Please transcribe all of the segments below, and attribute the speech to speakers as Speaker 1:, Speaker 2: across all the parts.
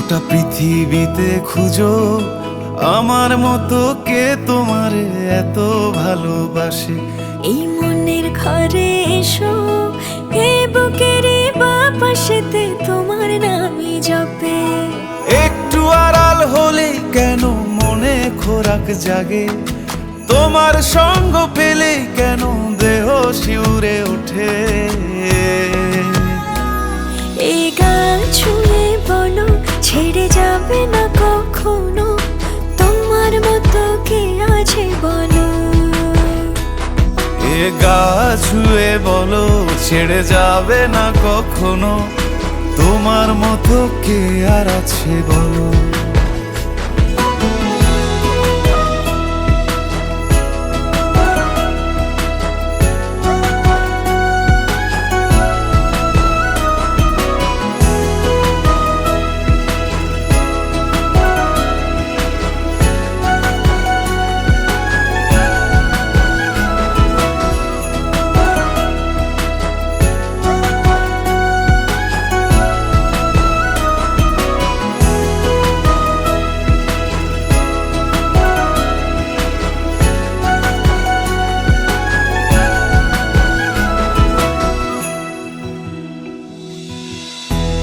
Speaker 1: গোটা পৃথিবীতে খুঁজো আমার মতো কে তোমারে এত ভালোবাসে।
Speaker 2: এই মনের ঘরে এসো, এ বুকের বাপাশেতে তোমার নামই জপে।
Speaker 1: একটু আড়াল হলেই কেন মনে খোরাক জাগে, তোমার সঙ্গ পেলেই কেন দেহ শিউরে ওঠে।
Speaker 2: এই গাল ছুঁয়ে বলো ছেড়ে যাবে না কখনো, তোমার মতো কে আছে বলো।
Speaker 1: এ গা ছুঁয়ে বলো ছেড়ে যাবে না কখনো, তোমার মতো কে আর আছে বলো।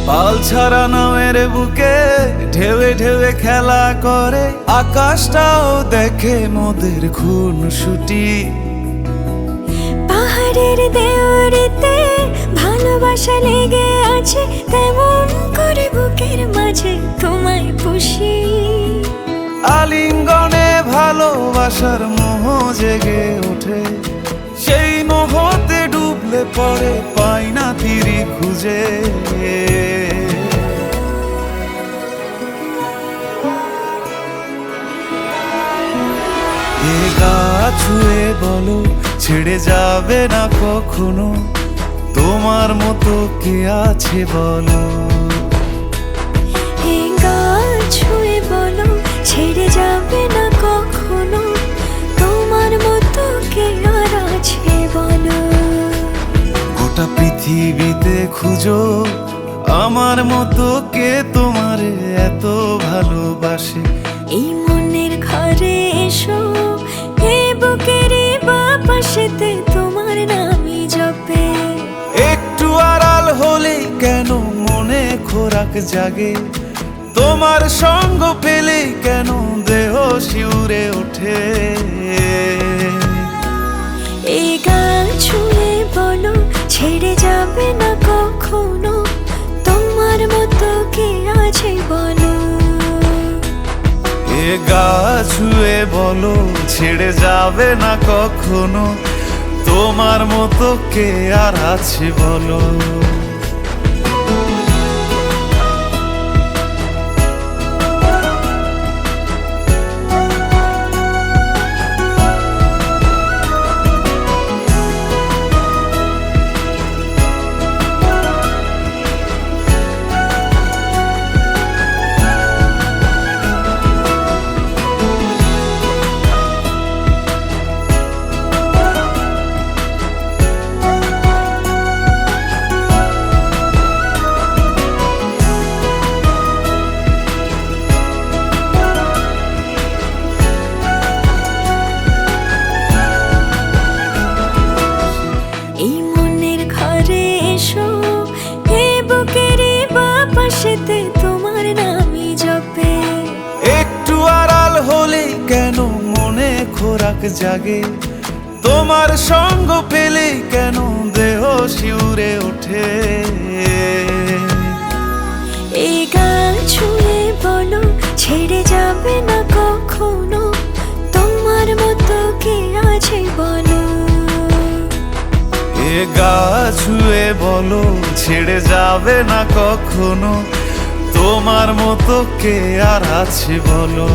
Speaker 1: পাল ছাড়া নামের বুকে ঢেউে ঢেউে খেলা করে, আকাশটাও দেখে মোদের খুনসুটি।
Speaker 2: পাহাড়ের দেওয়ারিতে ভালোবাসা লেগে আছে, তেমন করে বুকের মাঝে তোমায় পুষি।
Speaker 1: আলিঙ্গনে ভালোবাসার মোহ জেগে ওঠে, সেই মোহতে ডুবলে পড়ে পাই না তীরি খুঁজে। এ গা ছুঁয়ে বলো ছেড়ে যাবে না কখনো, তোমার মতো কে আছে বলো।
Speaker 2: এই গাল ছুঁয়ে বলো ছেড়ে যাবে না কখনো, তোমার মতো কে আর আছে বলো।
Speaker 1: গোটা পৃথিবীতে খুঁজো আমার মতো কে তোমারে এত ভালোবাসে।
Speaker 2: এই মনের ঘরে এসো, এ বুকের বাপাশেতে তোমার নামই জপে।
Speaker 1: একটু আড়াল হলেই কেন মনে খোরাক জাগে, তোমার সঙ্গ পেলেই কেন দেহ শিউরে ওঠে।
Speaker 2: এই গাল ছুঁয়ে বলো ছেড়ে যাবে না কখনো, তোমার মতো কে আছে বলো।
Speaker 1: এ গা ছুঁয়ে বলো ছেড়ে যাবে না কখনো, তোমার মতো কে আর আছে বলো।
Speaker 2: এই মনের ঘরে এসো, এ বুকের বাপাশেতে তোমার নামই জপে।
Speaker 1: একটু আড়াল হলেই কেন মনে খোরাক জাগে, তোমার সঙ্গ পেলেই কেন দেহ শিউরে ওঠে।
Speaker 2: এই গাল ছুঁয়ে বলো ছেড়ে যাবে না কখনো, তোমার মতো কে আছে বলো।
Speaker 1: এ গা ছুঁয়ে বলো ছেড়ে যাবে না কখনো, তোমার মতো কে আর আছে বলো।